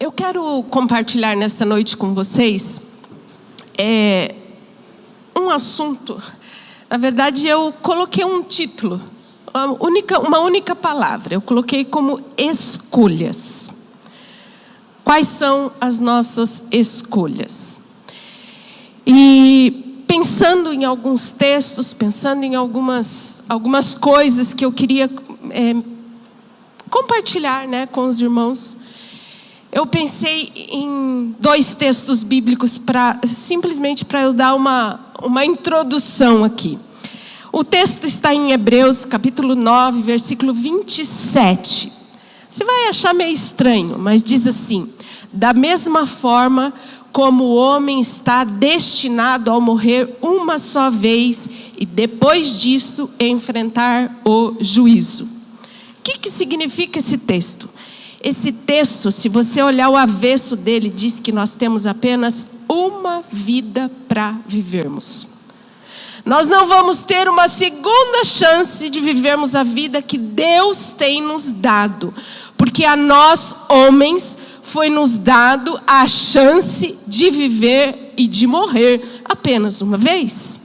Eu quero compartilhar nesta noite com vocês um assunto. Na verdade, eu coloquei um título, uma única palavra. Eu coloquei como escolhas. Quais são as nossas escolhas? E pensando em alguns textos, pensando em algumas coisas que eu queria compartilhar, com os irmãos, eu pensei em 2 textos bíblicos simplesmente para eu dar uma introdução aqui. O texto está em Hebreus, capítulo 9, versículo 27. Você vai achar meio estranho, mas diz assim: da mesma forma como o homem está destinado a morrer uma só vez e depois disso enfrentar o juízo. O que significa esse texto? Esse texto, se você olhar o avesso dele, diz que nós temos apenas uma vida para vivermos. Nós não vamos ter uma segunda chance de vivermos a vida que Deus tem nos dado. Porque a nós, homens, foi nos dado a chance de viver e de morrer apenas uma vez.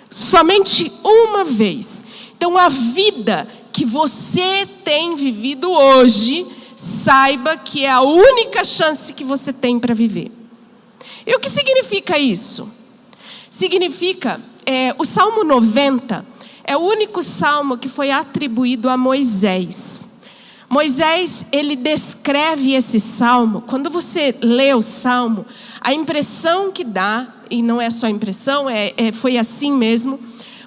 Somente uma vez. Então a vida que você tem vivido hoje, saiba que é a única chance que você tem para viver. E o que significa isso? Significa, o Salmo 90 é o único salmo que foi atribuído a Moisés. Moisés, ele descreve esse salmo. Quando você lê o salmo, a impressão que dá, e não é só impressão, foi assim mesmo.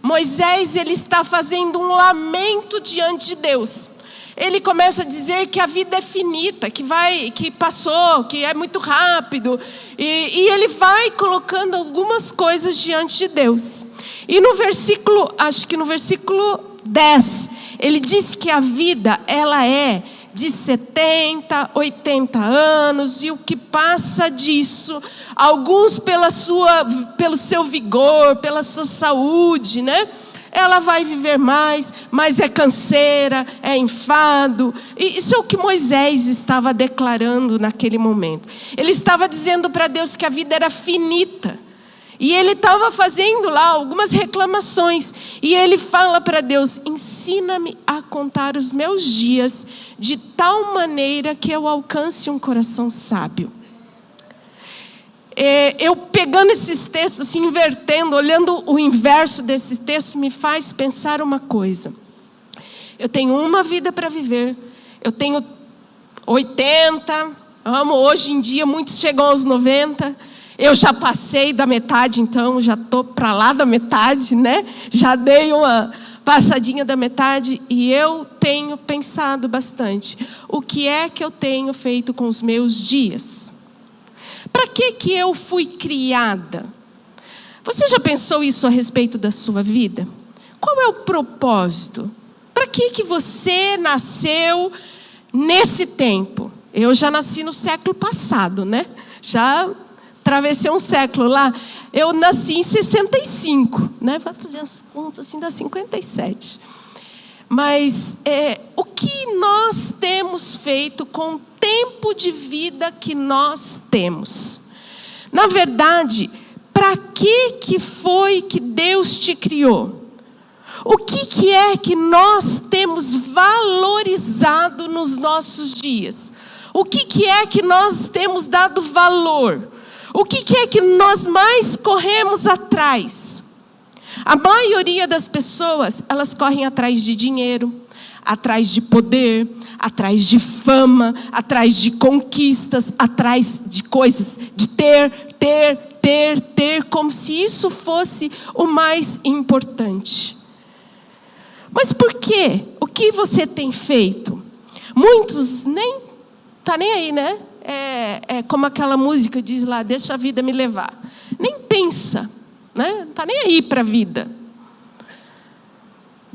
Moisés, ele está fazendo um lamento diante de Deus. Ele começa a dizer que a vida é finita, que passou, que é muito rápido. E ele vai colocando algumas coisas diante de Deus. E no versículo, acho que no versículo 10, ele diz que a vida, ela é de 70, 80 anos. E o que passa disso, alguns pelo seu vigor, pela sua saúde, ela vai viver mais, mas é canseira, é enfado. E isso é o que Moisés estava declarando naquele momento. Ele estava dizendo para Deus que a vida era finita. E ele estava fazendo lá algumas reclamações. E ele fala para Deus: ensina-me a contar os meus dias de tal maneira que eu alcance um coração sábio. Eu pegando esses textos, assim, invertendo, olhando o inverso desses textos, me faz pensar uma coisa. Eu tenho uma vida para viver. Eu tenho 80, hoje em dia muitos chegam aos 90. Eu já passei da metade, então já estou para lá da metade, Já dei uma passadinha da metade e eu tenho pensado bastante. O que é que eu tenho feito com os meus dias? Para que eu fui criada? Você já pensou isso a respeito da sua vida? Qual é o propósito? Para que você nasceu nesse tempo? Eu já nasci no século passado, Já atravessei um século lá. Eu nasci em 65, Vai fazer as contas assim, dá 57. Mas o que nós temos feito com o tempo de vida que nós temos? Na verdade, para que foi que Deus te criou? O que é que nós temos valorizado nos nossos dias? O que é que nós temos dado valor? O que é que nós mais corremos atrás? A maioria das pessoas, elas correm atrás de dinheiro, atrás de poder, atrás de fama, atrás de conquistas, atrás de coisas, de ter, como se isso fosse o mais importante. Mas por quê? O que você tem feito? Muitos nem aí, É como aquela música diz lá: deixa a vida me levar. Nem pensa, não está nem aí para a vida.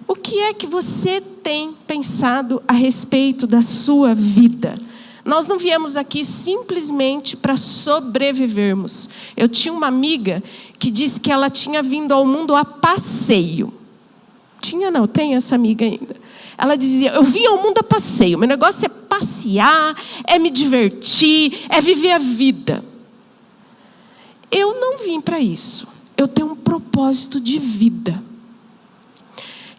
O que é que você tem pensado a respeito da sua vida? Nós não viemos aqui simplesmente para sobrevivermos. Eu tinha uma amiga que disse que ela tinha vindo ao mundo a passeio. Tinha não, tem essa amiga ainda. Ela dizia: eu vim ao mundo a passeio, meu negócio é passear, é me divertir, é viver a vida. Eu não vim para isso. Eu tenho um propósito de vida.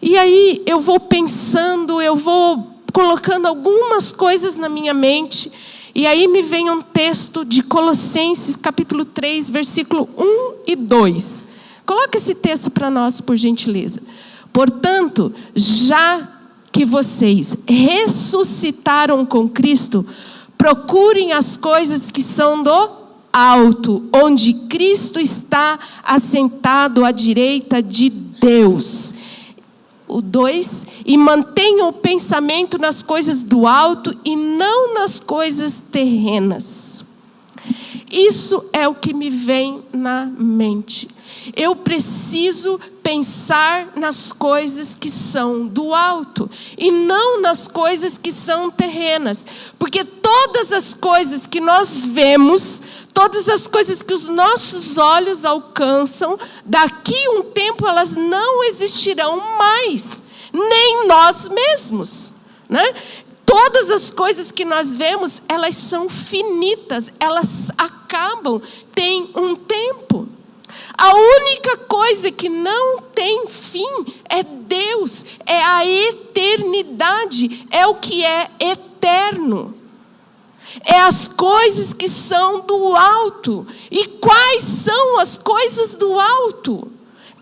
E aí eu vou pensando, eu vou colocando algumas coisas na minha mente. E aí me vem um texto de Colossenses, capítulo 3, versículo 1 e 2. Coloca esse texto para nós, por gentileza. Portanto, já que vocês ressuscitaram com Cristo, procurem as coisas que são do alto, onde Cristo está assentado à direita de Deus. O 2, e mantenham o pensamento nas coisas do alto e não nas coisas terrenas. Isso é o que me vem na mente. Eu preciso pensar nas coisas que são do alto e não nas coisas que são terrenas. Porque todas as coisas que nós vemos, todas as coisas que os nossos olhos alcançam, daqui a um tempo elas não existirão mais, nem nós mesmos, né? Todas as coisas que nós vemos, elas são finitas, elas acabam, tem um tempo. A única coisa que não tem fim é Deus, é a eternidade, é o que é eterno. É as coisas que são do alto. E quais são as coisas do alto?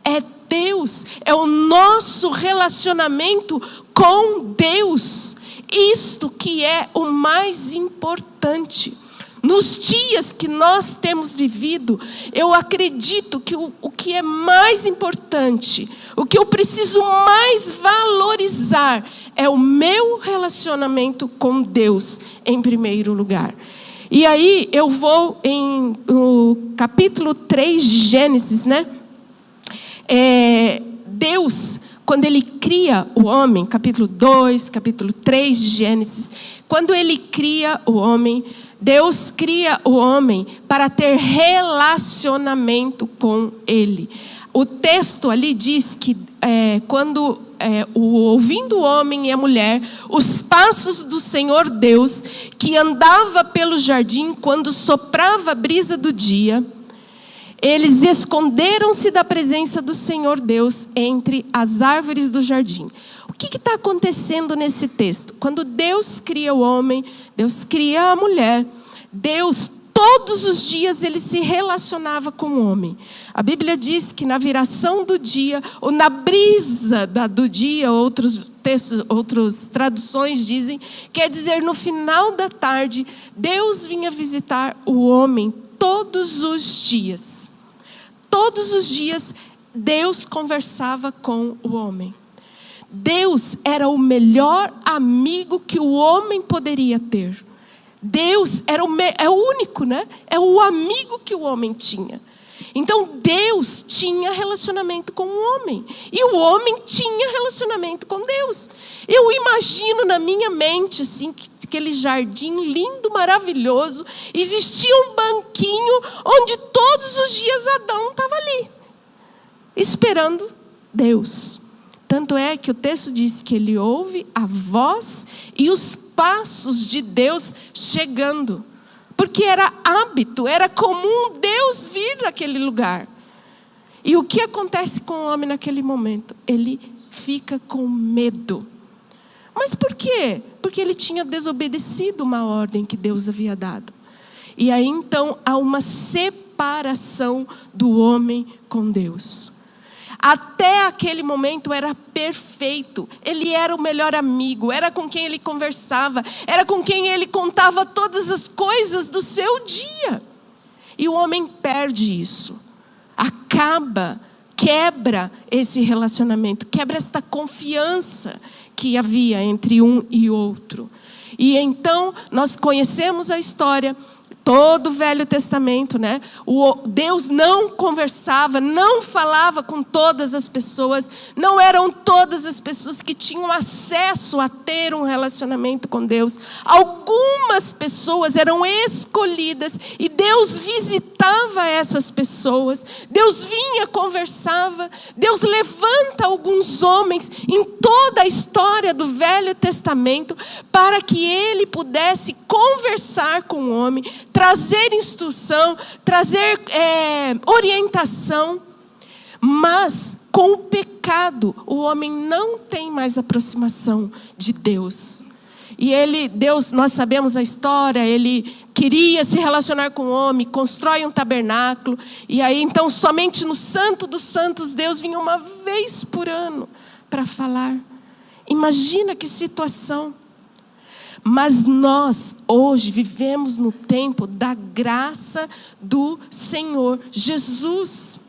É Deus, é o nosso relacionamento com Deus. Isto que é o mais importante. Nos dias que nós temos vivido, eu acredito que o que é mais importante, o que eu preciso mais valorizar, é o meu relacionamento com Deus, em primeiro lugar. E aí eu vou no capítulo 3 de Gênesis, né? Deus, quando Ele cria o homem, capítulo 2, capítulo 3 de Gênesis, quando Ele cria o homem, Deus cria o homem para ter relacionamento com Ele. O texto ali diz que ouvindo o homem e a mulher, os passos do Senhor Deus, que andava pelo jardim quando soprava a brisa do dia, eles esconderam-se da presença do Senhor Deus entre as árvores do jardim. O que está acontecendo nesse texto? Quando Deus cria o homem, Deus cria a mulher, Deus, todos os dias, Ele se relacionava com o homem. A Bíblia diz que na viração do dia, ou na brisa do dia, outros traduções dizem, quer dizer, no final da tarde, Deus vinha visitar o homem todos os dias. Todos os dias, Deus conversava com o homem. Deus era o melhor amigo que o homem poderia ter. Deus é o único, né? É o amigo que o homem tinha. Então, Deus tinha relacionamento com o homem. E o homem tinha relacionamento com Deus. Eu imagino na minha mente, assim, aquele jardim lindo, maravilhoso. Existia um banquinho onde todos os dias Adão estava ali, esperando Deus. Tanto é que o texto diz que ele ouve a voz e os passos de Deus chegando. Porque era hábito, era comum Deus vir naquele lugar. E o que acontece com o homem naquele momento? Ele fica com medo. Mas por quê? Porque ele tinha desobedecido uma ordem que Deus havia dado. E aí então há uma separação do homem com Deus. Até aquele momento era perfeito. Ele era o melhor amigo, era com quem ele conversava, era com quem ele contava todas as coisas do seu dia. E o homem perde isso. Quebra esse relacionamento, quebra esta confiança que havia entre um e outro. E então nós conhecemos a história, todo o Velho Testamento, né? Deus não conversava, não falava com todas as pessoas, não eram todas as pessoas que tinham acesso a ter um relacionamento com Deus. Algumas pessoas eram escolhidas e Deus visitava essas pessoas, Deus vinha, conversava, Deus levanta alguns homens em toda a história do Velho Testamento para que ele pudesse conversar com o homem, trazer instrução, trazer orientação. Mas com o pecado, o homem não tem mais aproximação de Deus. E Deus, nós sabemos a história, ele queria se relacionar com o homem, constrói um tabernáculo, e aí então somente no Santo dos Santos Deus vinha uma vez por ano para falar. Imagina que situação. Mas nós hoje vivemos no tempo da graça do Senhor Jesus.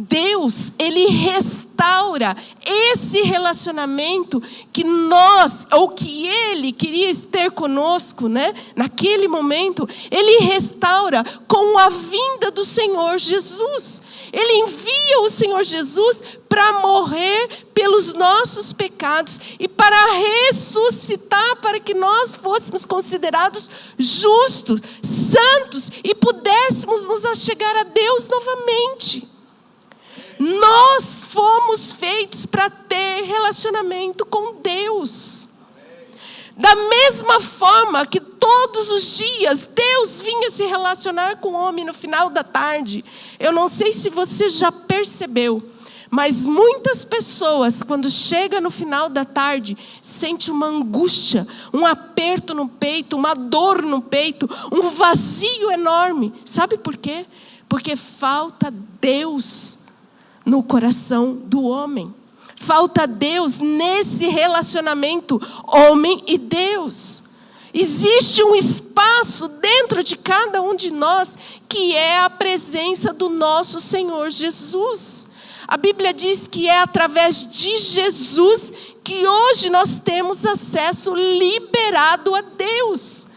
Deus, ele restaura esse relacionamento que nós, ou que ele queria ter conosco, né? Naquele momento, ele restaura com a vinda do Senhor Jesus. Ele envia o Senhor Jesus para morrer pelos nossos pecados e para ressuscitar, para que nós fôssemos considerados justos, santos e pudéssemos nos achegar a Deus novamente. Nós fomos feitos para ter relacionamento com Deus. Da mesma forma que todos os dias Deus vinha se relacionar com o homem no final da tarde. Eu não sei se você já percebeu, mas muitas pessoas, quando chega no final da tarde, sentem uma angústia, um aperto no peito, uma dor no peito, um vazio enorme. Sabe por quê? Porque falta Deus no coração do homem. Falta Deus nesse relacionamento homem e Deus. Existe um espaço dentro de cada um de nós que é a presença do nosso Senhor Jesus. A Bíblia diz que é através de Jesus que hoje nós temos acesso liberado a Deus.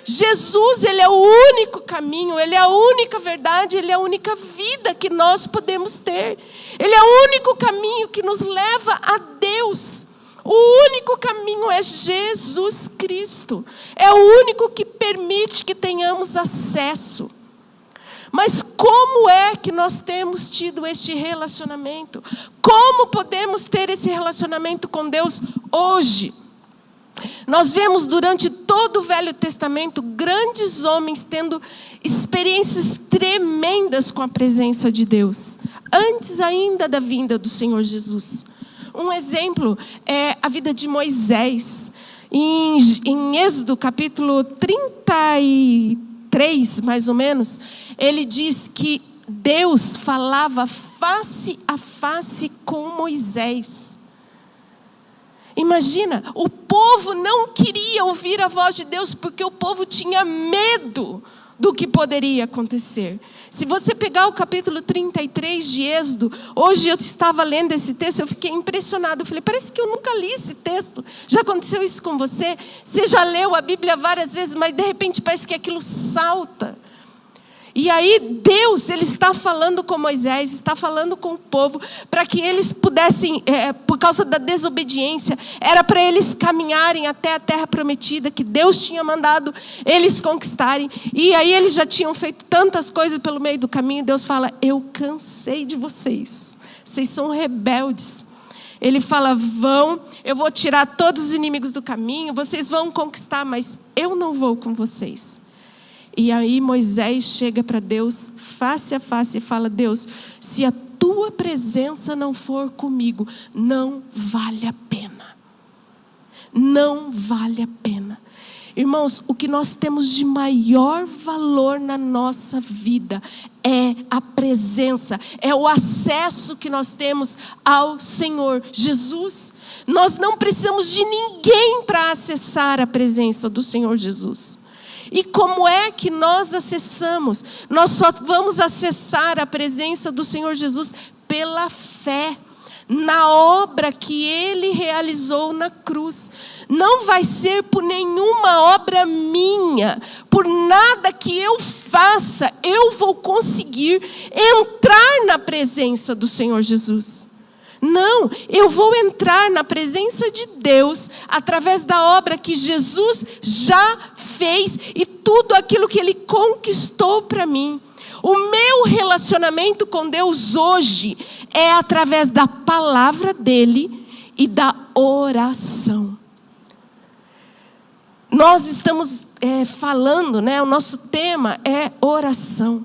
Jesus, ele é o único caminho, ele é a única verdade, ele é a única vida que nós podemos ter. Ele é o único caminho que nos leva a Deus. O único caminho é Jesus Cristo. É o único que permite que tenhamos acesso. Mas como é que nós temos tido este relacionamento? Como podemos ter esse relacionamento com Deus hoje? Nós vemos durante todo o Velho Testamento grandes homens tendo experiências tremendas com a presença de Deus, antes ainda da vinda do Senhor Jesus. Um exemplo é a vida de Moisés. Em Êxodo capítulo 33, mais ou menos, ele diz que Deus falava face a face com Moisés. Imagina, o povo não queria ouvir a voz de Deus porque o povo tinha medo do que poderia acontecer. Se você pegar o capítulo 33 de Êxodo, hoje eu estava lendo esse texto, eu fiquei impressionado. Eu falei, parece que eu nunca li esse texto. Já aconteceu isso com você? Você já leu a Bíblia várias vezes, mas de repente parece que aquilo salta. E aí Deus, ele está falando com Moisés, está falando com o povo, para que eles pudessem, por causa da desobediência, era para eles caminharem até a terra prometida, que Deus tinha mandado eles conquistarem. E aí eles já tinham feito tantas coisas pelo meio do caminho, Deus fala, eu cansei de vocês, vocês são rebeldes. Ele fala, eu vou tirar todos os inimigos do caminho, vocês vão conquistar, mas eu não vou com vocês. E aí Moisés chega para Deus face a face e fala, Deus, se a tua presença não for comigo, não vale a pena. Não vale a pena. Irmãos, o que nós temos de maior valor na nossa vida é a presença, é o acesso que nós temos ao Senhor Jesus. Nós não precisamos de ninguém para acessar a presença do Senhor Jesus. E como é que nós acessamos? Nós só vamos acessar a presença do Senhor Jesus pela fé, na obra que Ele realizou na cruz. Não vai ser por nenhuma obra minha, por nada que eu faça, eu vou conseguir entrar na presença do Senhor Jesus. Não, eu vou entrar na presença de Deus através da obra que Jesus já fez fez e tudo aquilo que Ele conquistou para mim. O meu relacionamento com Deus hoje é através da palavra dEle e da oração. Nós estamos falando, né? O nosso tema é oração.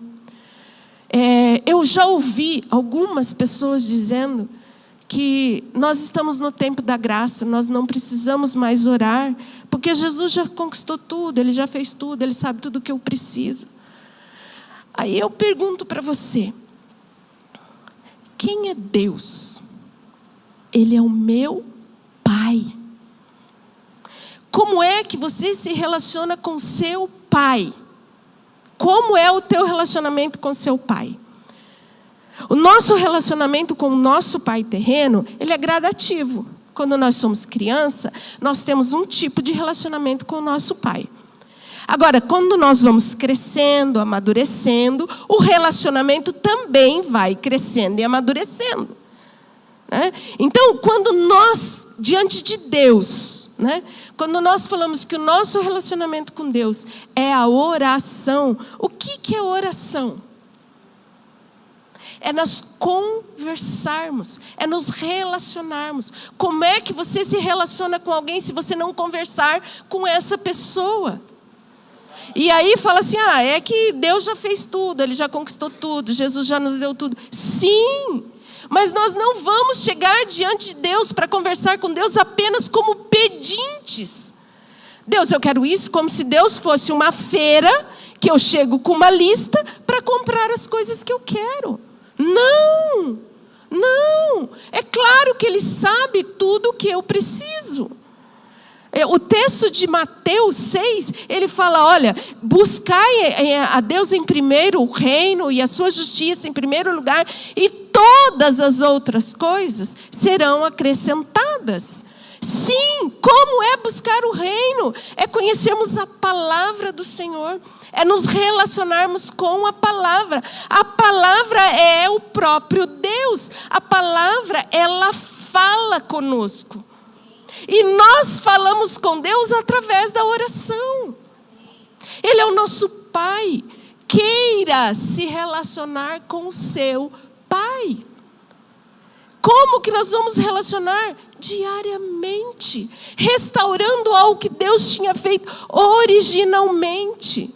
Eu já ouvi algumas pessoas dizendo que nós estamos no tempo da graça, nós não precisamos mais orar, porque Jesus já conquistou tudo, Ele já fez tudo, Ele sabe tudo o que eu preciso. Aí eu pergunto para você, quem é Deus? Ele é o meu Pai. Como é que você se relaciona com seu pai? Como é o teu relacionamento com seu pai? O nosso relacionamento com o nosso pai terreno, ele é gradativo. Quando nós somos criança, nós temos um tipo de relacionamento com o nosso pai. Agora, quando nós vamos crescendo, amadurecendo, o relacionamento também vai crescendo e amadurecendo. Né? Então, quando nós, diante de Deus, né? Quando nós falamos que o nosso relacionamento com Deus é a oração, o que é oração? É nós conversarmos, é nos relacionarmos. Como é que você se relaciona com alguém se você não conversar com essa pessoa? E aí fala assim, é que Deus já fez tudo, Ele já conquistou tudo, Jesus já nos deu tudo. Sim, mas nós não vamos chegar diante de Deus para conversar com Deus apenas como pedintes. Deus, eu quero isso, como se Deus fosse uma feira que eu chego com uma lista para comprar as coisas que eu quero. Não, não. É claro que Ele sabe tudo o que eu preciso. O texto de Mateus 6, ele fala, olha, buscai a Deus em primeiro, o reino e a sua justiça em primeiro lugar, e todas as outras coisas serão acrescentadas. Sim, como é buscar o reino? É conhecermos a palavra do Senhor, é nos relacionarmos com a palavra. A palavra é o próprio Deus, a palavra, ela fala conosco. E nós falamos com Deus através da oração. Ele é o nosso Pai. Queira se relacionar com o seu Pai. Como que nós vamos relacionar? Diariamente. Restaurando algo que Deus tinha feito originalmente.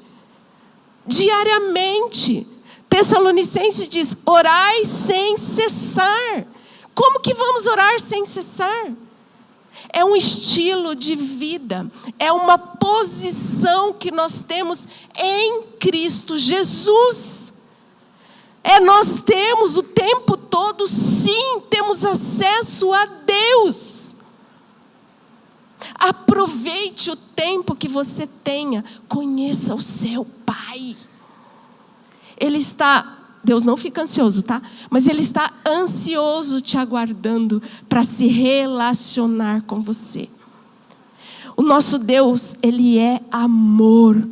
Diariamente. Tessalonicenses diz, orai sem cessar. Como que vamos orar sem cessar? É um estilo de vida, é uma posição que nós temos em Cristo Jesus. Nós temos o tempo todo, sim, temos acesso a Deus. Aproveite o tempo que você tenha, conheça o seu Pai. Deus não fica ansioso, tá? Mas Ele está ansioso te aguardando para se relacionar com você. O nosso Deus, Ele é amor.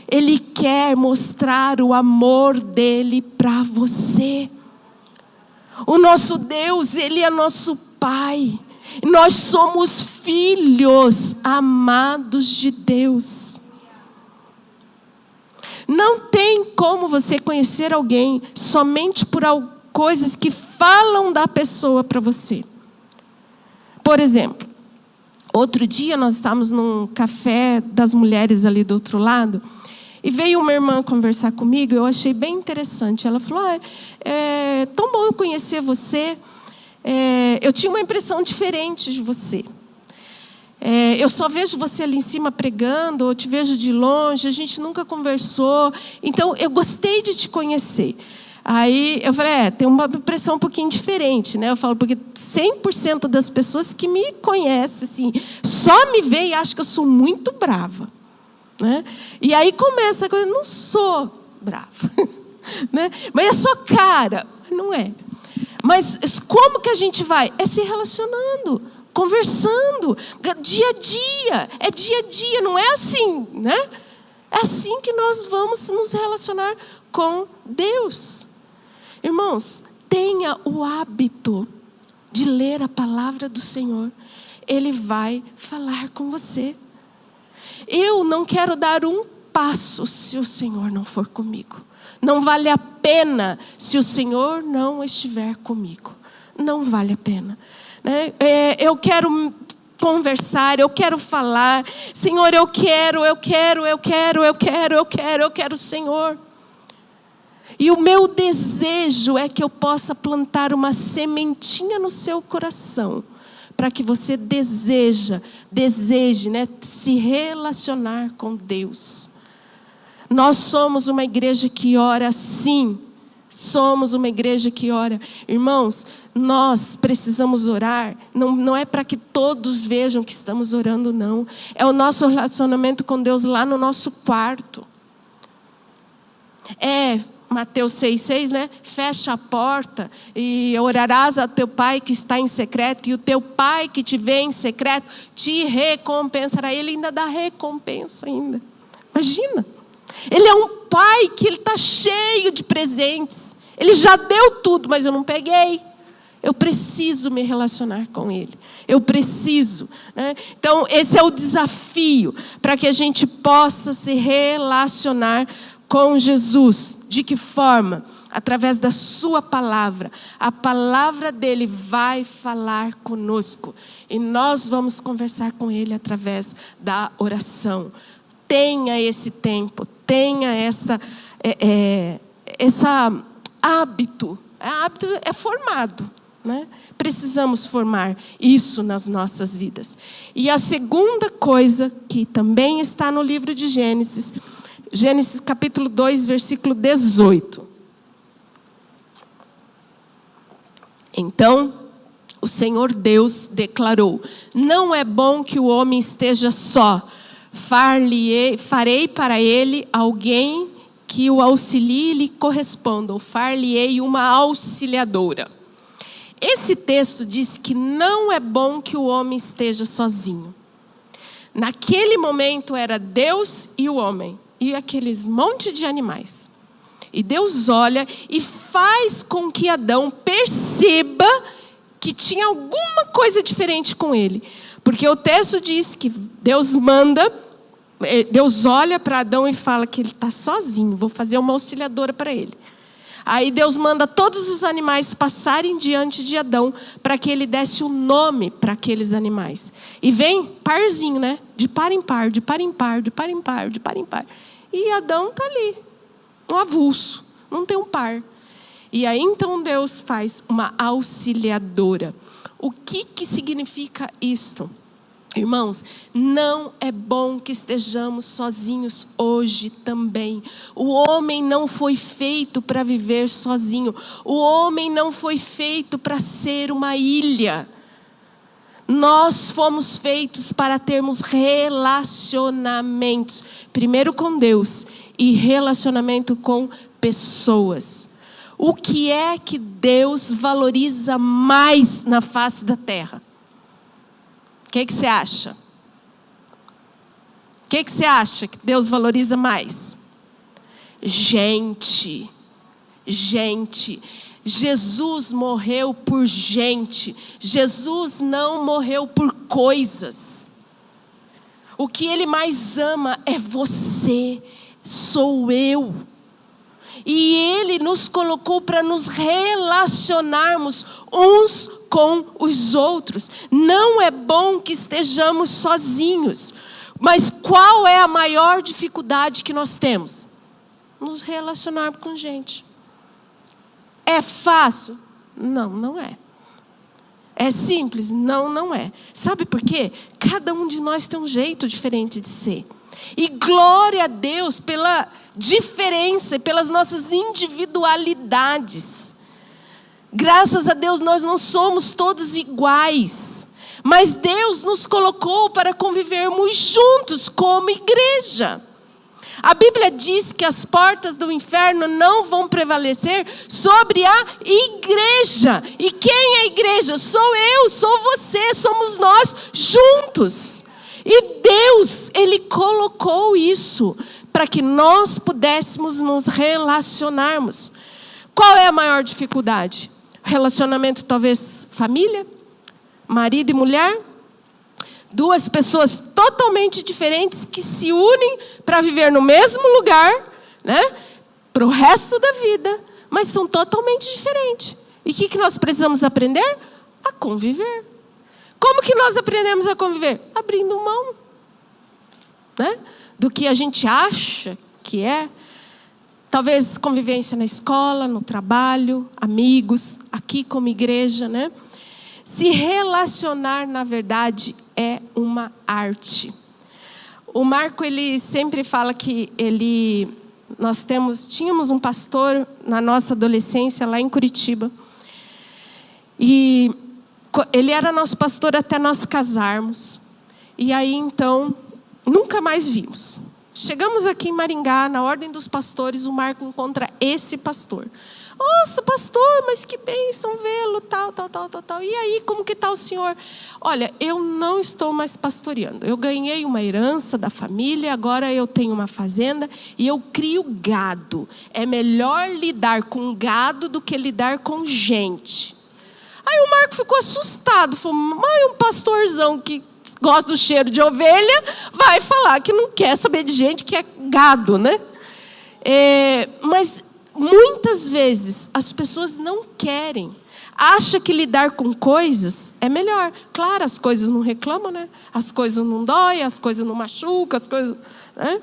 Ele quer mostrar o amor dEle para você. O nosso Deus, Ele é nosso Pai. Nós somos filhos amados de Deus. Não tem como você conhecer alguém somente por coisas que falam da pessoa para você. Por exemplo, outro dia nós estávamos num café das mulheres ali do outro lado, e veio uma irmã conversar comigo, eu achei bem interessante. Ela falou, é tão bom eu conhecer você, eu tinha uma impressão diferente de você. Eu só vejo você ali em cima pregando, eu te vejo de longe, a gente nunca conversou, então eu gostei de te conhecer. Aí eu falei, tem uma impressão um pouquinho diferente, né? Eu falo, porque 100% das pessoas que me conhecem, assim, só me vê e acham que eu sou muito brava. Né? E aí começa a coisa, não sou brava. Né? Mas é só cara, não é. Mas como que a gente vai? É se relacionando, conversando, dia a dia, não é assim, né? É assim que nós vamos nos relacionar com Deus. Irmãos, tenha o hábito de ler a palavra do Senhor. Ele vai falar com você. eu não quero dar um passo se o Senhor não for comigo. Não vale a pena se o Senhor não estiver comigo. Não vale a pena. Né? Eu quero conversar, eu quero falar. Senhor, eu quero, Senhor. E o meu desejo é que eu possa plantar uma sementinha no seu coração, para que você deseje, né, se relacionar com Deus. Nós somos uma igreja que ora, sim. Somos uma igreja que ora. Irmãos, nós precisamos orar. Não é para que todos vejam que estamos orando, não. É o nosso relacionamento com Deus lá no nosso quarto. Mateus 6,6, né? Fecha a porta e orarás ao teu pai que está em secreto, e o teu pai que te vê em secreto te recompensará. Ele ainda dá recompensa ainda. Imagina. Ele é um pai que ele está cheio de presentes. Ele já deu tudo, mas eu não peguei. Eu preciso me relacionar com ele. Eu preciso. Né? Então, esse é o desafio para que a gente possa se relacionar com Jesus. De que forma? Através da sua palavra. A palavra dele vai falar conosco. E nós vamos conversar com ele através da oração. Tenha esse tempo, tenha esse hábito. Hábito é formado, né? Precisamos formar isso nas nossas vidas. E a segunda coisa que também está no livro de Gênesis, Gênesis capítulo 2, versículo 18. Então, o Senhor Deus declarou: não é bom que o homem esteja só. Farei para ele alguém que o auxilie e lhe corresponda, ou far-lhe-ei uma auxiliadora. Esse texto diz que não é bom que o homem esteja sozinho. Naquele momento era Deus e o homem, e aqueles monte de animais. E Deus olha e faz com que Adão perceba que tinha alguma coisa diferente com ele. Porque o texto diz que Deus olha para Adão e fala que ele está sozinho, vou fazer uma auxiliadora para ele. Aí Deus manda todos os animais passarem diante de Adão, para que ele desse o nome para aqueles animais. E vem parzinho, né? De par em par, de par em par, de par em par, de par em par. E Adão está ali, um avulso, não tem um par. E aí então Deus faz uma auxiliadora. O que significa isto? Irmãos, não é bom que estejamos sozinhos hoje também. O homem não foi feito para viver sozinho. O homem não foi feito para ser uma ilha. Nós fomos feitos para termos relacionamentos. Primeiro com Deus e relacionamento com pessoas. O que é que Deus valoriza mais na face da terra? O que você acha? O que você acha que Deus valoriza mais? Gente. Gente. Jesus morreu por gente. Jesus não morreu por coisas. O que Ele mais ama é você, sou eu. E Ele nos colocou para nos relacionarmos uns com os outros. Não é bom que estejamos sozinhos. Mas qual é a maior dificuldade que nós temos? Nos relacionar com gente. É fácil? Não, não é. É simples? Não, não é. Sabe por quê? Cada um de nós tem um jeito diferente de ser. E glória a Deus pela diferença, pelas nossas individualidades. Graças a Deus nós não somos todos iguais. Mas Deus nos colocou para convivermos juntos como igreja. A Bíblia diz que as portas do inferno não vão prevalecer sobre a igreja. E quem é a igreja? Sou eu, sou você, somos nós juntos. E Deus, Ele colocou isso para que nós pudéssemos nos relacionarmos. Qual é a maior dificuldade? Relacionamento talvez família? Marido e mulher? Duas pessoas totalmente diferentes que se unem para viver no mesmo lugar, né? Para o resto da vida, mas são totalmente diferentes. E o que nós precisamos aprender? A conviver. Como que nós aprendemos a conviver? Abrindo mão, né? Do que a gente acha que é. Talvez convivência na escola, no trabalho, amigos, aqui como igreja, né? Se relacionar, na verdade, é uma arte. O Marco, ele sempre fala que tínhamos um pastor na nossa adolescência, lá em Curitiba. E ele era nosso pastor até nós casarmos. E aí, então, nunca mais vimos. Chegamos aqui em Maringá, na ordem dos pastores, o Marco encontra esse pastor. Nossa, pastor, mas que bênção vê-lo, tal. E aí, como que está o senhor? Olha, eu não estou mais pastoreando. Eu ganhei uma herança da família, agora eu tenho uma fazenda e eu crio gado. É melhor lidar com gado do que lidar com gente. Aí o Marco ficou assustado, falou, mas um pastorzão que gosta do cheiro de ovelha vai falar que não quer saber de gente, que é gado, né? Mas muitas vezes as pessoas não querem. Acha que lidar com coisas é melhor. Claro, as coisas não reclamam, né? As coisas não doem, as coisas não machucam, as coisas, né?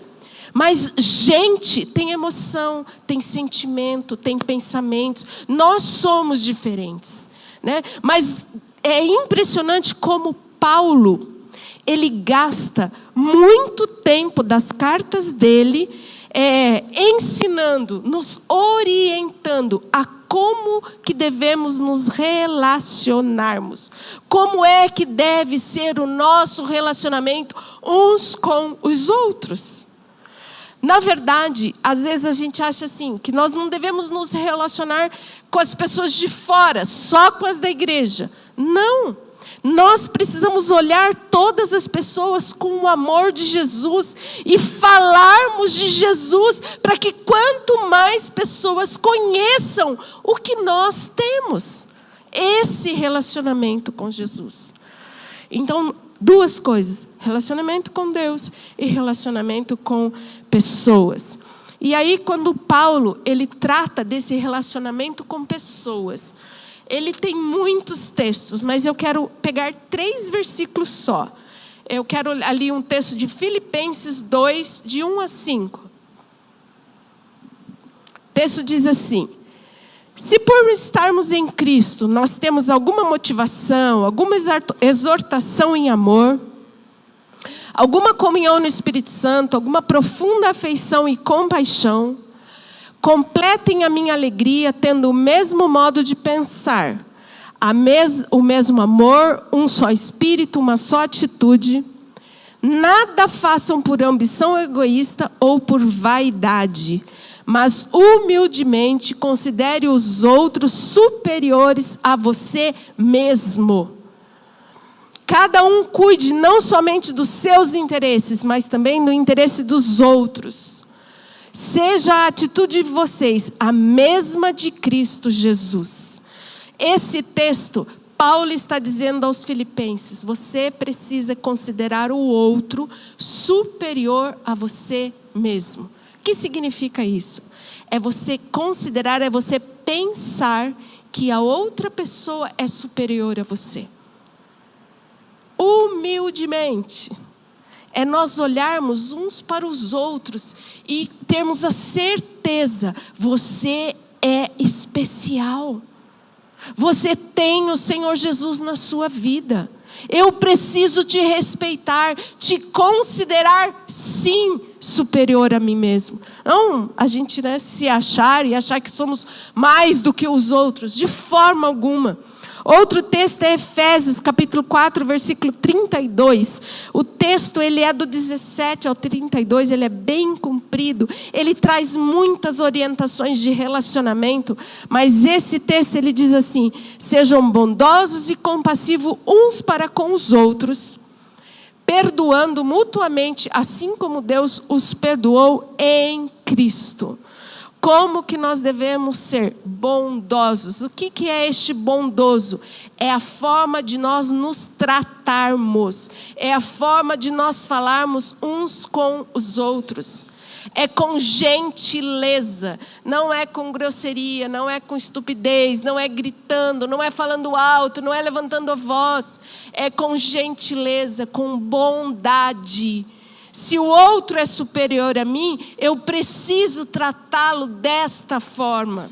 Mas gente tem emoção, tem sentimento, tem pensamentos. Nós somos diferentes, né? Mas é impressionante como Paulo, ele gasta muito tempo das cartas dele ensinando, nos orientando a como que devemos nos relacionarmos. Como é que deve ser o nosso relacionamento uns com os outros. Na verdade, às vezes a gente acha assim, que nós não devemos nos relacionar com as pessoas de fora, só com as da igreja. Não. Nós precisamos olhar todas as pessoas com o amor de Jesus e falarmos de Jesus para que quanto mais pessoas conheçam o que nós temos, esse relacionamento com Jesus. Então, duas coisas, relacionamento com Deus e relacionamento com pessoas. E aí, quando Paulo, ele trata desse relacionamento com pessoas, ele tem muitos textos, mas eu quero pegar 3 versículos só. Eu quero ali um texto de Filipenses 2, de 1 a 5. O texto diz assim: se por estarmos em Cristo, nós temos alguma motivação, alguma exortação em amor, alguma comunhão no Espírito Santo, alguma profunda afeição e compaixão, completem a minha alegria tendo o mesmo modo de pensar, o mesmo amor, um só espírito, uma só atitude. Nada façam por ambição egoísta ou por vaidade, mas humildemente considere os outros superiores a você mesmo. Cada um cuide não somente dos seus interesses, mas também do interesse dos outros. Seja a atitude de vocês a mesma de Cristo Jesus. Esse texto, Paulo está dizendo aos filipenses, você precisa considerar o outro superior a você mesmo. O que significa isso? É você considerar, é você pensar que a outra pessoa é superior a você. Humildemente. É nós olharmos uns para os outros e termos a certeza, você é especial. Você tem o Senhor Jesus na sua vida. Eu preciso te respeitar, te considerar, sim, superior a mim mesmo. Não a gente se achar e achar que somos mais do que os outros, de forma alguma. Outro texto é Efésios, capítulo 4, versículo 32. O texto, ele é do 17 ao 32, ele é bem comprido. Ele traz muitas orientações de relacionamento, mas esse texto, ele diz assim: sejam bondosos e compassivos uns para com os outros, perdoando mutuamente, assim como Deus os perdoou em Cristo. Como que nós devemos ser bondosos? O que é este bondoso? É a forma de nós nos tratarmos. É a forma de nós falarmos uns com os outros. É com gentileza. Não é com grosseria, não é com estupidez, não é gritando, não é falando alto, não é levantando a voz. É com gentileza, com bondade. Se o outro é superior a mim, eu preciso tratá-lo desta forma.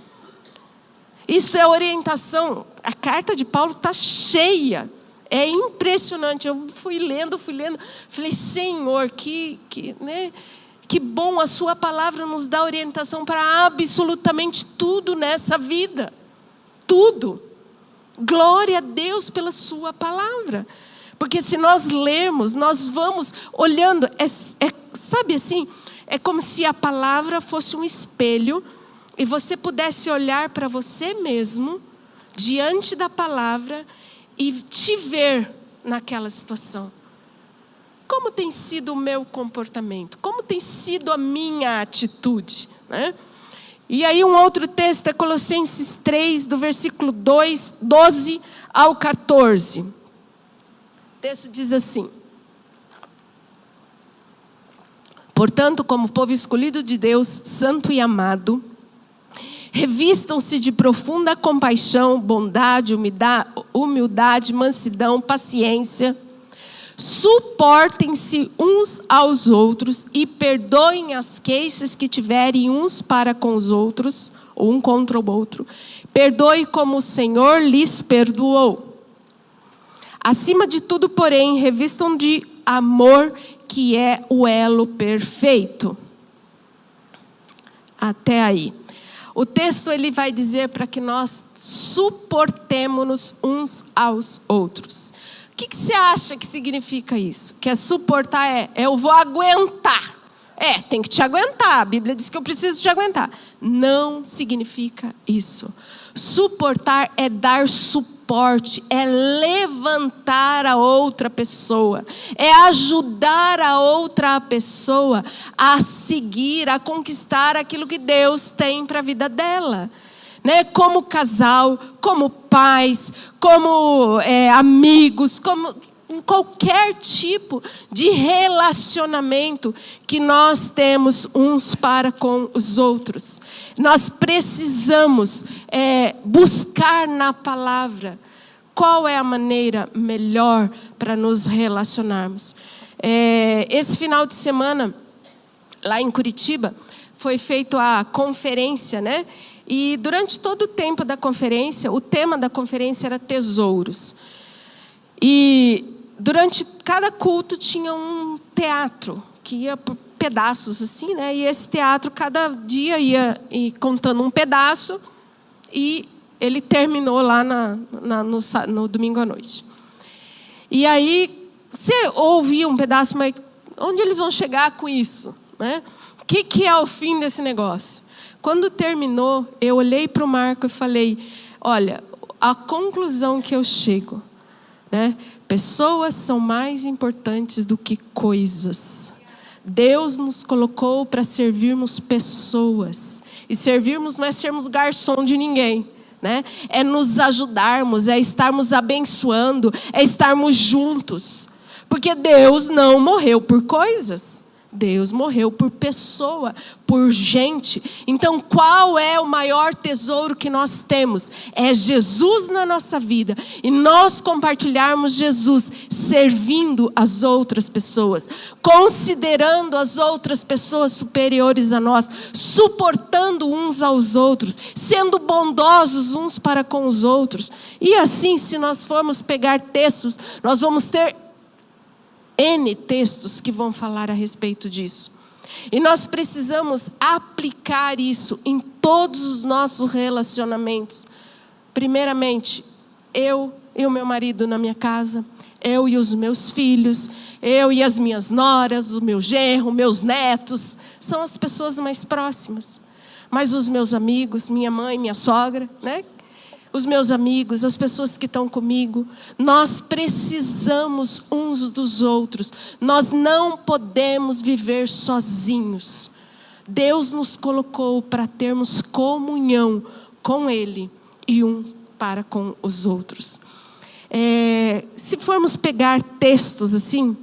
Isso é orientação. A carta de Paulo está cheia. É impressionante. Eu fui lendo. Falei, Senhor, que bom, a sua palavra nos dá orientação para absolutamente tudo nessa vida. Tudo. Glória a Deus pela sua palavra. Porque se nós lermos, nós vamos olhando, sabe assim, é como se a palavra fosse um espelho e você pudesse olhar para você mesmo, diante da palavra, e te ver naquela situação. Como tem sido o meu comportamento? Como tem sido a minha atitude? Né? E aí um outro texto é Colossenses 3, do versículo 12 ao 14. O texto diz assim: portanto, como povo escolhido de Deus, santo e amado, revistam-se de profunda compaixão, bondade, humildade, mansidão, paciência. Suportem-se uns aos outros e perdoem as queixas que tiverem uns para com os outros, ou um contra o outro. Perdoe como o Senhor lhes perdoou. Acima de tudo, porém, revistam de amor, que é o elo perfeito. Até aí. O texto ele vai dizer para que nós suportemos uns aos outros. O que você acha que significa isso? Que é suportar eu vou aguentar. Tem que te aguentar. A Bíblia diz que eu preciso te aguentar. Não significa isso. Suportar é dar suporte, é levantar a outra pessoa, é ajudar a outra pessoa a seguir, a conquistar aquilo que Deus tem para a vida dela. Né? Como casal, como pais, como amigos, como em qualquer tipo de relacionamento que nós temos uns para com os outros. Nós precisamos buscar na palavra qual é a maneira melhor para nos relacionarmos. Esse final de semana, lá em Curitiba, foi feita a conferência, né? E durante todo o tempo da conferência, o tema da conferência era tesouros. E durante cada culto tinha um teatro, que ia por pedaços assim, né? E esse teatro, cada dia ia contando um pedaço, e ele terminou lá no domingo à noite. E aí, você ouvia um pedaço, mas onde eles vão chegar com isso? Né? O que é o fim desse negócio? Quando terminou, eu olhei para o Marco e falei, olha, a conclusão que eu chego, né? Pessoas são mais importantes do que coisas. Deus nos colocou para servirmos pessoas. E servirmos não é sermos garçom de ninguém, né? É nos ajudarmos, é estarmos abençoando, é estarmos juntos. Porque Deus não morreu por coisas. Deus morreu por pessoa, por gente. Então, qual é o maior tesouro que nós temos? É Jesus na nossa vida. E nós compartilharmos Jesus, servindo as outras pessoas, considerando as outras pessoas superiores a nós, suportando uns aos outros, sendo bondosos uns para com os outros. E assim, se nós formos pegar textos, nós vamos ter N textos que vão falar a respeito disso. E nós precisamos aplicar isso em todos os nossos relacionamentos. Primeiramente, eu e o meu marido na minha casa, eu e os meus filhos, eu e as minhas noras, o meu genro, meus netos, são as pessoas mais próximas. Mas os meus amigos, minha mãe, minha sogra, né? Os meus amigos, as pessoas que estão comigo, nós precisamos uns dos outros. Nós não podemos viver sozinhos. Deus nos colocou para termos comunhão com Ele e um para com os outros. Se formos pegar textos assim,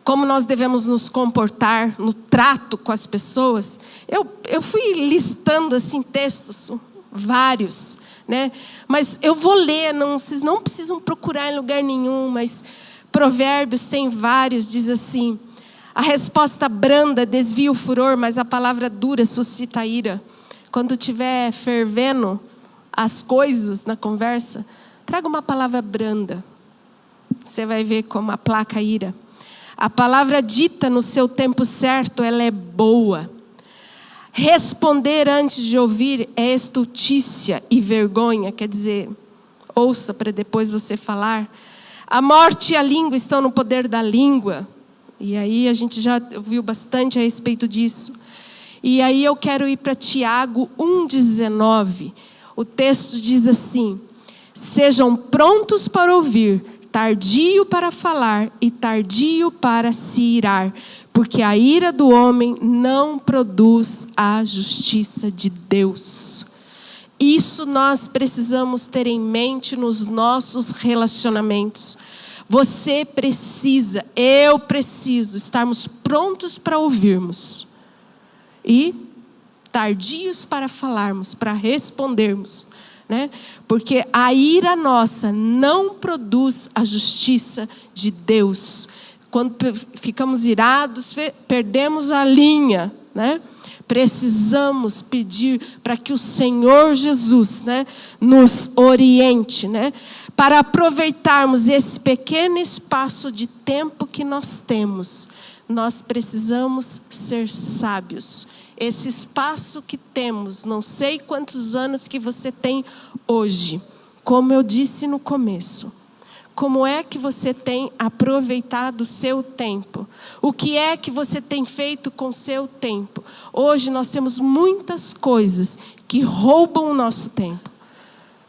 como nós devemos nos comportar no trato com as pessoas, eu fui listando assim textos, vários, né? Mas eu vou ler, vocês não precisam procurar em lugar nenhum, mas Provérbios tem vários, diz assim: a resposta branda desvia o furor, mas a palavra dura suscita a ira. Quando estiver fervendo as coisas na conversa, traga uma palavra branda. Você vai ver como aplaca a ira. A palavra dita no seu tempo certo, ela é boa. Responder antes de ouvir é estultícia e vergonha. Quer dizer, ouça para depois você falar. A morte e a língua estão no poder da língua. E aí a gente já ouviu bastante a respeito disso. E aí eu quero ir para Tiago 1,19. O texto diz assim: sejam prontos para ouvir, tardio para falar e tardio para se irar, porque a ira do homem não produz a justiça de Deus. Isso nós precisamos ter em mente nos nossos relacionamentos. Você precisa, eu preciso estarmos prontos para ouvirmos e tardios para falarmos, para respondermos, né? Porque a ira nossa não produz a justiça de Deus. Quando ficamos irados, perdemos a linha, né? Precisamos pedir para que o Senhor Jesus, né, nos oriente, né, para aproveitarmos esse pequeno espaço de tempo que nós temos. Nós precisamos ser sábios. Esse espaço que temos, não sei quantos anos que você tem hoje, como eu disse no começo, como é que você tem aproveitado o seu tempo? O que é que você tem feito com o seu tempo? Hoje nós temos muitas coisas que roubam o nosso tempo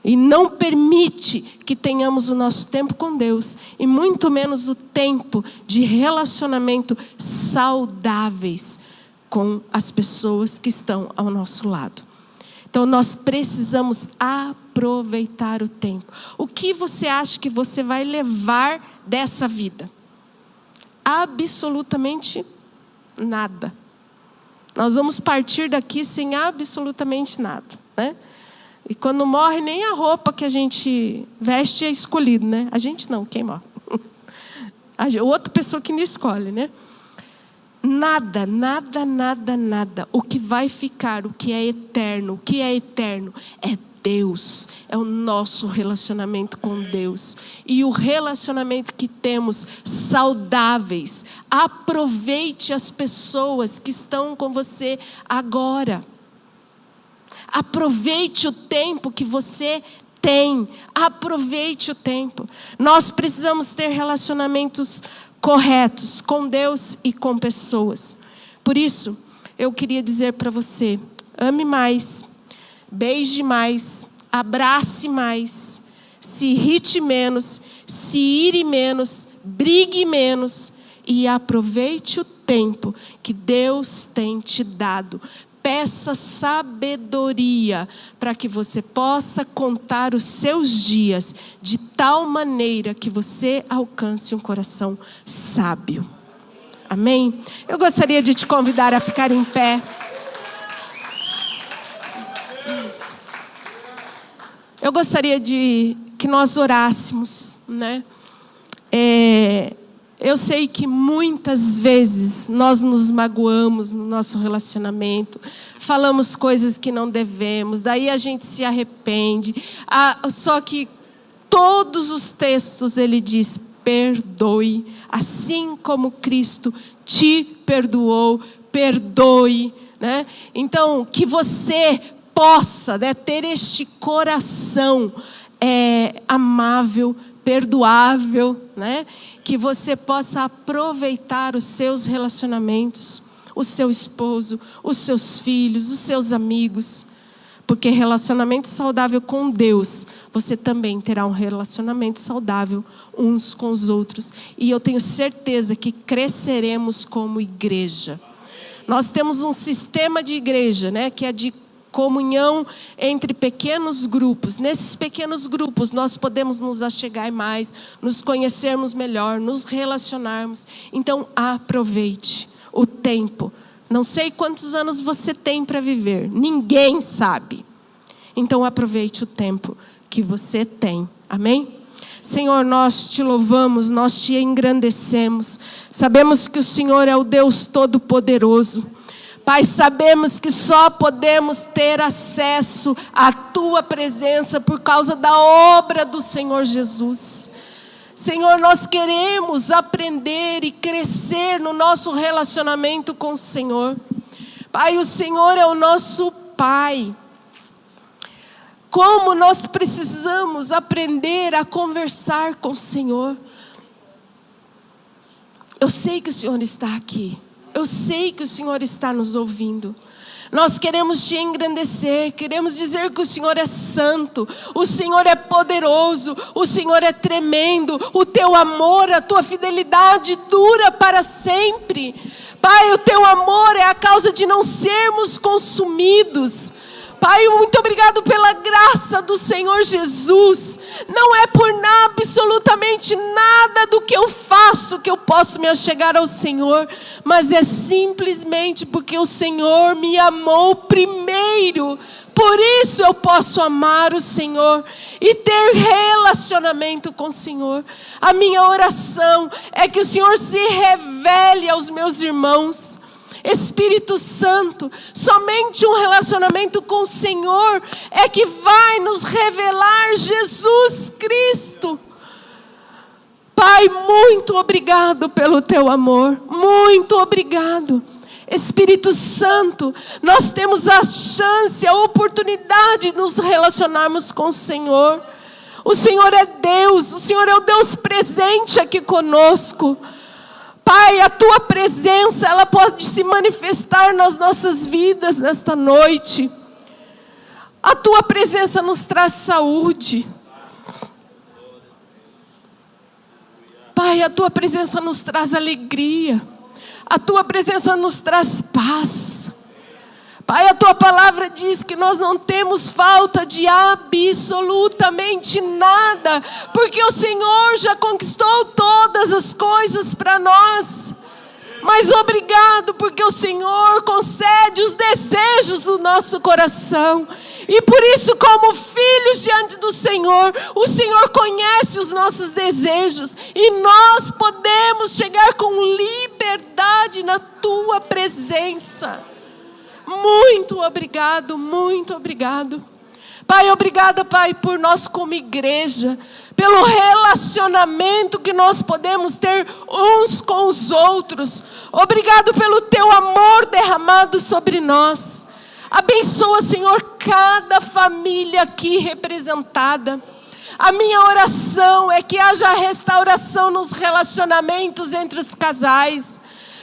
e não permite que tenhamos o nosso tempo com Deus, e muito menos o tempo de relacionamento saudáveis com as pessoas que estão ao nosso lado. Então nós precisamos aproveitar o tempo. O que você acha que você vai levar dessa vida? Absolutamente nada. Nós vamos partir daqui sem absolutamente nada, né? E quando morre, nem a roupa que a gente veste é escolhida, né? A gente não, quem morre? A outra pessoa que não escolhe, né? Nada, nada, nada, nada. O que vai ficar, o que é eterno é Deus. É o nosso relacionamento com Deus. E o relacionamento que temos saudáveis. Aproveite as pessoas que estão com você agora. Aproveite o tempo que você tem. Aproveite o tempo. Nós precisamos ter relacionamentos corretos com Deus e com pessoas. Por isso, eu queria dizer para você: ame mais, beije mais, abrace mais, se irrite menos, se ire menos, brigue menos e aproveite o tempo que Deus tem te dado. Peça sabedoria para que você possa contar os seus dias de tal maneira que você alcance um coração sábio. Amém? Eu gostaria de te convidar a ficar em pé. Eu gostaria de que nós orássemos, né? Eu sei que muitas vezes nós nos magoamos no nosso relacionamento, falamos coisas que não devemos, daí a gente se arrepende. Só que todos os textos ele diz: perdoe, assim como Cristo te perdoou, perdoe, né? Então, que você possa, né, ter este coração amável, perdoável, né? Que você possa aproveitar os seus relacionamentos, o seu esposo, os seus filhos, os seus amigos. Porque relacionamento saudável com Deus, você também terá um relacionamento saudável uns com os outros. E eu tenho certeza que cresceremos como igreja. Nós temos um sistema de igreja, né, que é de comunhão entre pequenos grupos. Nesses pequenos grupos nós podemos nos achegar mais, nos conhecermos melhor, nos relacionarmos. Então aproveite o tempo. Não sei quantos anos você tem para viver, ninguém sabe. Então aproveite o tempo que você tem. Amém? Senhor, nós te louvamos, nós te engrandecemos. Sabemos que o Senhor é o Deus Todo-Poderoso. Pai, sabemos que só podemos ter acesso à Tua presença por causa da obra do Senhor Jesus. Senhor, nós queremos aprender e crescer no nosso relacionamento com o Senhor. Pai, o Senhor é o nosso Pai. Como nós precisamos aprender a conversar com o Senhor. Eu sei que o Senhor está aqui. Eu sei que o Senhor está nos ouvindo. Nós queremos te engrandecer, queremos dizer que o Senhor é santo, o Senhor é poderoso, o Senhor é tremendo, o teu amor, a tua fidelidade dura para sempre. Pai, o teu amor é a causa de não sermos consumidos. Pai, muito obrigado pela graça do Senhor Jesus. Não é por absolutamente nada do que eu faço que eu posso me achegar ao Senhor, mas é simplesmente porque o Senhor me amou primeiro. Por isso eu posso amar o Senhor e ter relacionamento com o Senhor. A minha oração é que o Senhor se revele aos meus irmãos. Espírito Santo, somente um relacionamento com o Senhor é que vai nos revelar Jesus Cristo. Pai, muito obrigado pelo teu amor, muito obrigado. Espírito Santo, nós temos a chance, a oportunidade de nos relacionarmos com o Senhor. O Senhor é Deus, o Senhor é o Deus presente aqui conosco. Pai, a tua presença, ela pode se manifestar nas nossas vidas nesta noite. A tua presença nos traz saúde. Pai, a tua presença nos traz alegria. A tua presença nos traz paz. Pai, a tua palavra diz que nós não temos falta de absolutamente nada, porque o Senhor já conquistou todas as coisas para nós. Mas obrigado, porque o Senhor concede os desejos do nosso coração. E por isso, como filhos diante do Senhor, o Senhor conhece os nossos desejos. E nós podemos chegar com liberdade na tua presença. Muito obrigado, muito obrigado. Pai, obrigada, Pai, por nós como igreja, pelo relacionamento que nós podemos ter uns com os outros. Obrigado pelo teu amor derramado sobre nós. Abençoa, Senhor, cada família aqui representada. A minha oração é que haja restauração nos relacionamentos entre os casais.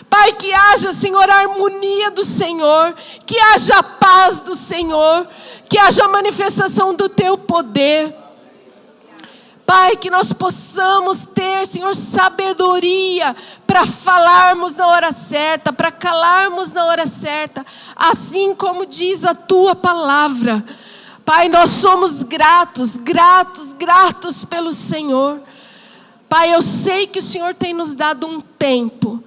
Pai, que haja, Senhor, a harmonia do Senhor, que haja a paz do Senhor, que haja a manifestação do teu poder. Pai, que nós possamos ter, Senhor, sabedoria para falarmos na hora certa, para calarmos na hora certa, assim como diz a tua palavra. Pai, nós somos gratos, gratos, gratos pelo Senhor. Pai, eu sei que o Senhor tem nos dado um tempo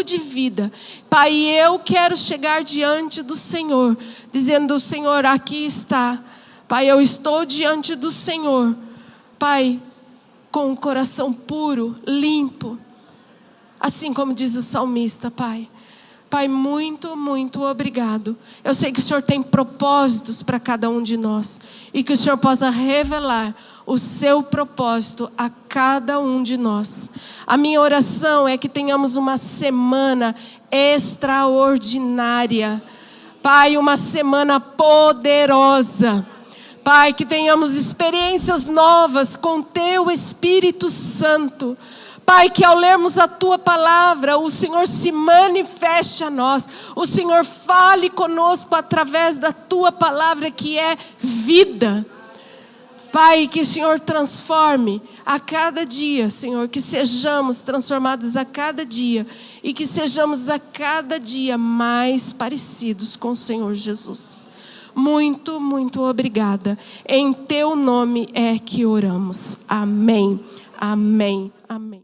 de vida. Pai, eu quero chegar diante do Senhor, dizendo: Senhor, aqui está. Pai, eu estou diante do Senhor. Pai, com um coração puro, limpo. Assim como diz o salmista, Pai. Pai, muito, muito obrigado. Eu sei que o Senhor tem propósitos para cada um de nós. E que o Senhor possa revelar o seu propósito a cada um de nós. A minha oração é que tenhamos uma semana extraordinária. Pai, uma semana poderosa. Pai, que tenhamos experiências novas com teu Espírito Santo. Pai, que ao lermos a tua palavra, o Senhor se manifeste a nós. O Senhor fale conosco através da tua palavra, que é vida. Pai, que o Senhor transforme a cada dia, Senhor, que sejamos transformados a cada dia e que sejamos a cada dia mais parecidos com o Senhor Jesus. Muito, muito obrigada. Em teu nome é que oramos. Amém, amém, amém.